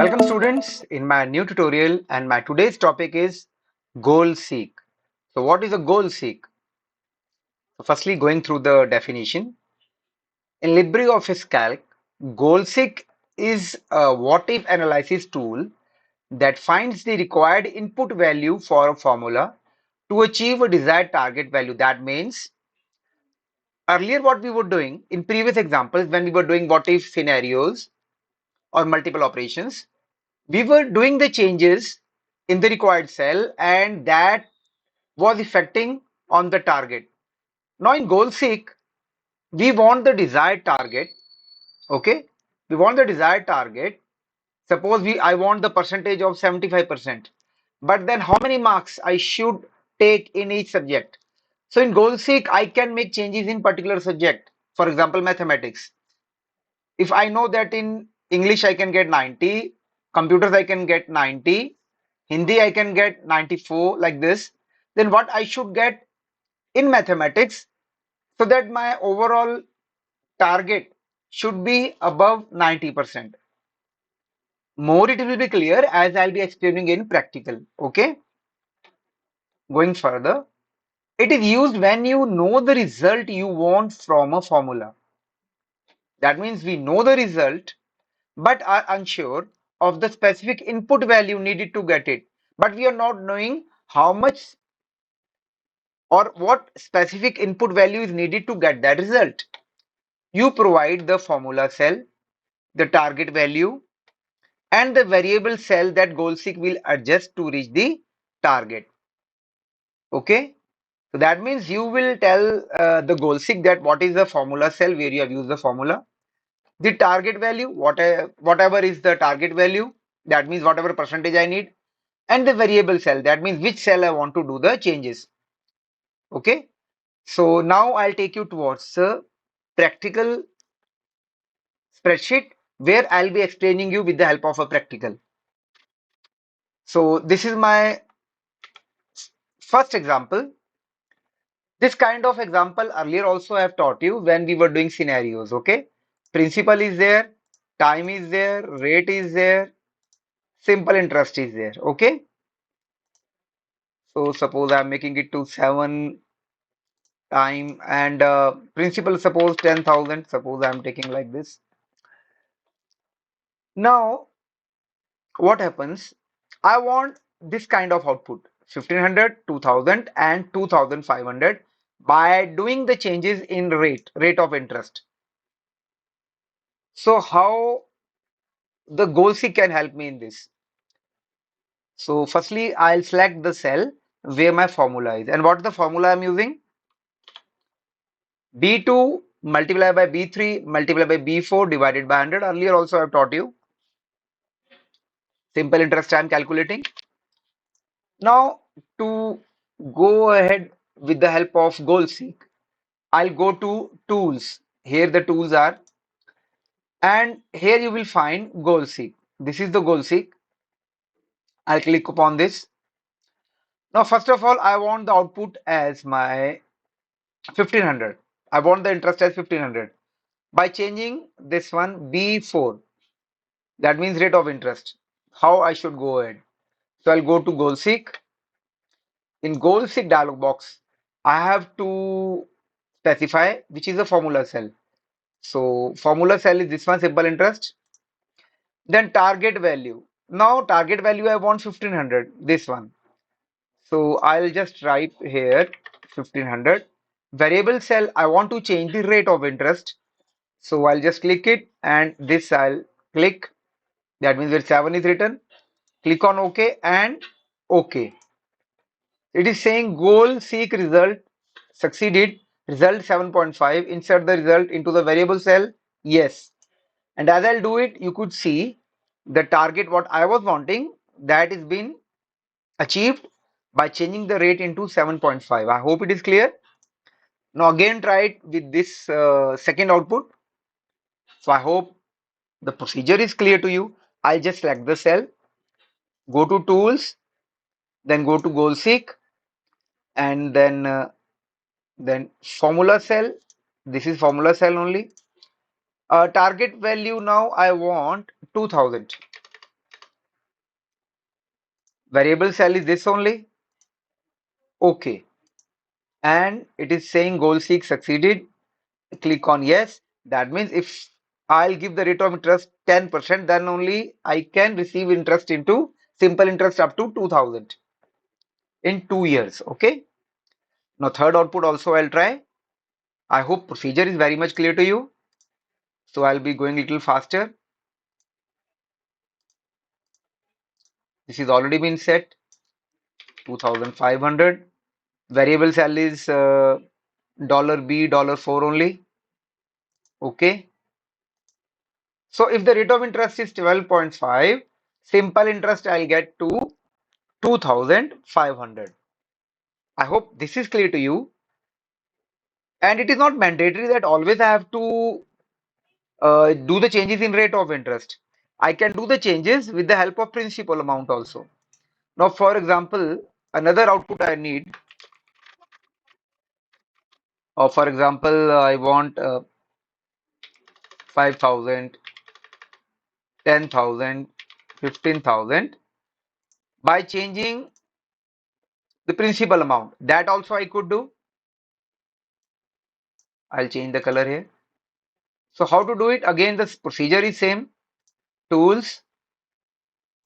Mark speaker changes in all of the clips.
Speaker 1: Welcome students in my new tutorial, and my today's topic is goal seek. So what is a goal seek? So firstly, going through the definition. In LibreOffice Calc, goal seek is a what if analysis tool that finds the required input value for a formula to achieve a desired target value. That means earlier what we were doing in previous examples when we were doing what if scenarios or multiple operations, we were doing the changes in the required cell and that was affecting on the target. Now in goal seek, we want the desired target. Okay, we want the desired target. Suppose I want the percentage of 75%, but then how many marks I should take in each subject? So in goal seek, I can make changes in particular subject. For example, mathematics. If I know that in English I can get 90, computers I can get 90, Hindi I can get 94, like this, then what I should get in mathematics so that my overall target should be above 90%. More it will be clear as I'll be explaining in practical. Okay, going further, it is used when you know the result you want from a formula. That means we know the result but are unsure of the specific input value needed to get it. But we are not knowing how much or what specific input value is needed to get that result. You provide the formula cell, the target value, and the variable cell that goal seek will adjust to reach the target. Okay, so that means you will tell the goal seek that what is the formula cell where you have used the formula, the target value, whatever is the target value, that means whatever percentage I need, and the variable cell, that means which cell I want to do the changes. Okay, so now I'll take you towards a practical spreadsheet where I'll be explaining you with the help of a practical. So this is my first example. This kind of example earlier also I have taught you when we were doing scenarios. Okay, principal is there, time is there, rate is there, simple interest is there. Okay, so suppose I'm making it to 7 time and principal suppose 10,000. Suppose I'm taking like this. Now what happens? I want this kind of output 1500, 2000 and 2500 by doing the changes in rate of interest. So how the goal seek can help me in this? So firstly, I'll select the cell where my formula is. And what the formula I'm using? B2 multiplied by B3 multiplied by B4 divided by 100. Earlier also I've taught you. Simple interest I'm calculating. Now to go ahead with the help of goal seek, I'll go to tools. Here the tools are, and here you will find goal seek. This is the goal seek. I'll click upon this. Now, first of all, I want the output as my 1500. I want the interest as 1500. By changing this one B4, that means rate of interest. How I should go ahead? So I'll go to goal seek. In goal seek dialog box, I have to specify which is the formula cell. So formula cell is this one, simple interest. Then target value. Now target value I want 1500, this one. So I'll just write here 1500. Variable cell, I want to change the rate of interest. So I'll just click it and this I'll click. That means where 7 is written. Click on OK and OK. It is saying goal seek result succeeded. Result 7.5. Insert the result into the variable cell. Yes. And as I'll do it, you could see the target what I was wanting that is been achieved by changing the rate into 7.5. I hope it is clear. Now again try it with this second output. So I hope the procedure is clear to you. I'll just select the cell, go to tools, then go to goal seek, and then formula cell. This is formula cell only. Target value now I want 2000. Variable cell is this only. Okay. And it is saying goal seek succeeded. Click on yes. That means if I'll give the rate of interest 10%, then only I can receive interest into simple interest up to 2000 in 2 years. Okay. Now third output also I'll try. I hope procedure is very much clear to you. So I'll be going a little faster. This is already been set 2500. Variable cell is $B, $4 only. Okay. So if the rate of interest is 12.5, simple interest I'll get to 2500. I hope this is clear to you. And it is not mandatory that always I have to do the changes in rate of interest. I can do the changes with the help of principal amount also. Now, for example, another output I need, or for example, I want 5,000, 10,000, 15,000 by changing the principal amount. That also I could do. I'll change the color here. So how to do it? Again, the procedure is same. Tools,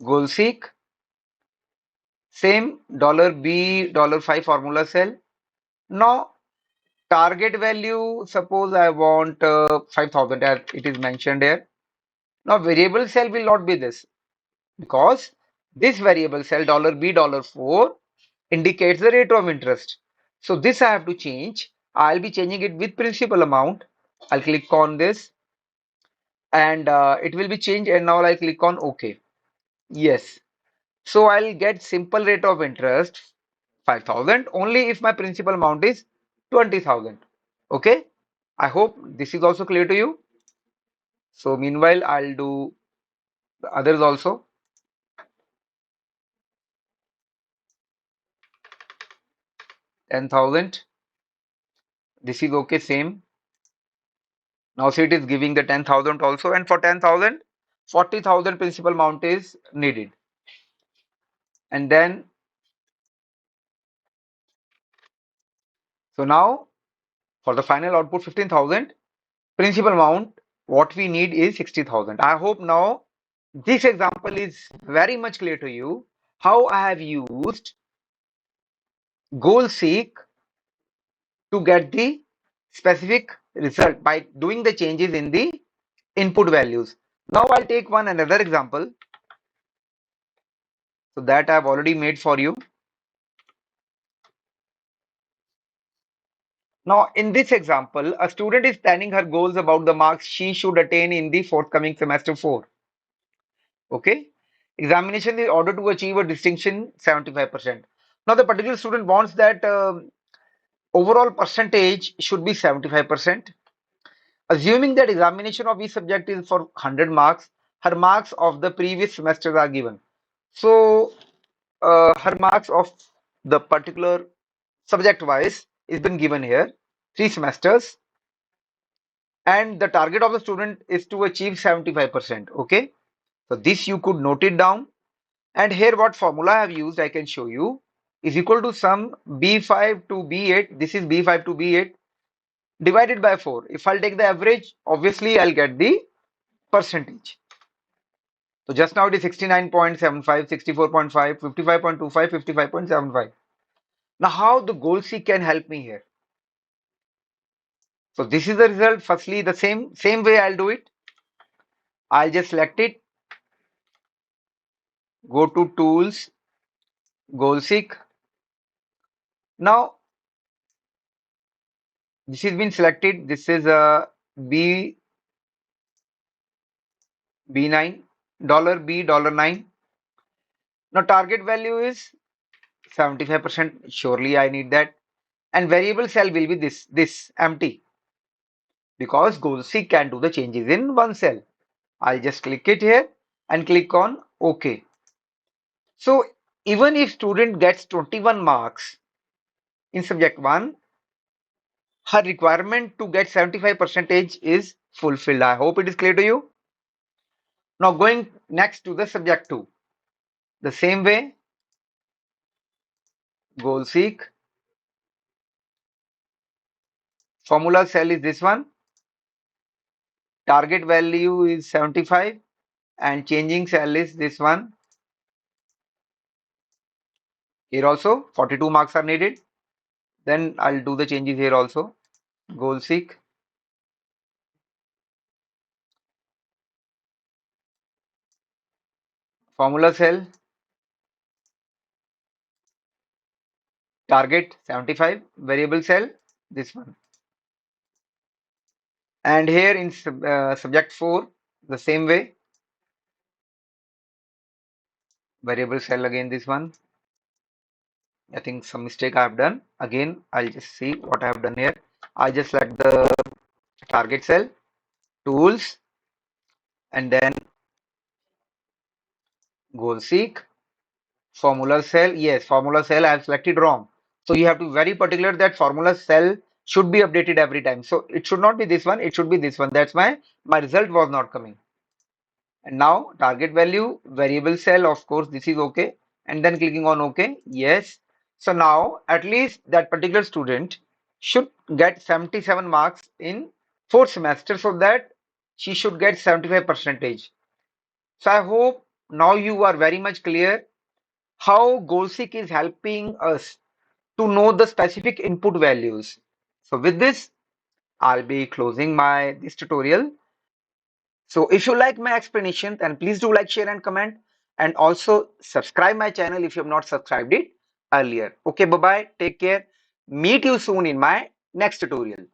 Speaker 1: goal seek, same $B, $5 formula cell. Now target value, suppose I want 5,000 as it is mentioned here. Now variable cell will not be this because this variable cell $B, $4 indicates the rate of interest. So this I have to change. I'll be changing it with principal amount. I'll click on this and it will be changed, and now I'll click on OK. Yes. So I'll get simple rate of interest 5,000 only if my principal amount is 20,000. Okay. I hope this is also clear to you. So meanwhile, I'll do the others also. 10,000. This is okay, same. Now see, it is giving the 10,000 also, and for 10,000, 40,000 principal amount is needed. And then, so now for the final output 15,000, principal amount, what we need is 60,000. I hope now this example is very much clear to you how I have used goal seek to get the specific result by doing the changes in the input values. Now I'll take one another example. So that I've already made for you. Now in this example, a student is planning her goals about the marks she should attain in the forthcoming semester 4. Okay. Examination in order to achieve a distinction 75%. Now the particular student wants that overall percentage should be 75%. Assuming that examination of each subject is for 100 marks, her marks of the previous semesters are given. So her marks of the particular subject wise is been given here, 3 semesters, and the target of the student is to achieve 75%. Okay, so this you could note it down. And here what formula I have used, I can show you, is equal to sum B5 to B8. This is B5 to B8 divided by 4. If I'll take the average, obviously I'll get the percentage. So just now it is 69.75, 64.5, 55.25, 55.75. Now how the goal C can help me here? So this is the result. Firstly, the same way I'll do it. I'll just select it, go to tools, goal seek. Now this has been selected. This is a B9, $B, $9. Now target value is 75%. Surely I need that. And variable cell will be this empty because goal seek can do the changes in one cell. I'll just click it here and click on OK. So even if student gets 21 marks in subject 1, her requirement to get 75% is fulfilled. I hope it is clear to you. Now going next to the subject 2. The same way, Goal seek. Formula cell is this one. Target value is 75 and changing cell is this one. Here also 42 marks are needed. Then I'll do the changes here also. Goal seek. Formula cell. Target 75. Variable cell. This one. And here in subject 4, the same way. Variable cell again this one. I think some mistake I have done. Again, I'll just see what I have done here. I just select the target cell, tools, and then goal seek, formula cell. Yes, formula cell I have selected wrong. So you have to be very particular that formula cell should be updated every time. So it should not be this one, it should be this one. That's why my result was not coming. And now target value, variable cell, of course, this is okay. And then clicking on OK. Yes. So now at least that particular student should get 77 marks in fourth semester so that she should get 75 percentage. So I hope now you are very much clear how GoalSeek is helping us to know the specific input values. So with this, I'll be closing my this tutorial. So if you like my explanation, then please do like, share and comment, and also subscribe my channel if you have not subscribed it earlier. Okay, bye bye. Take care. Meet you soon in my next tutorial.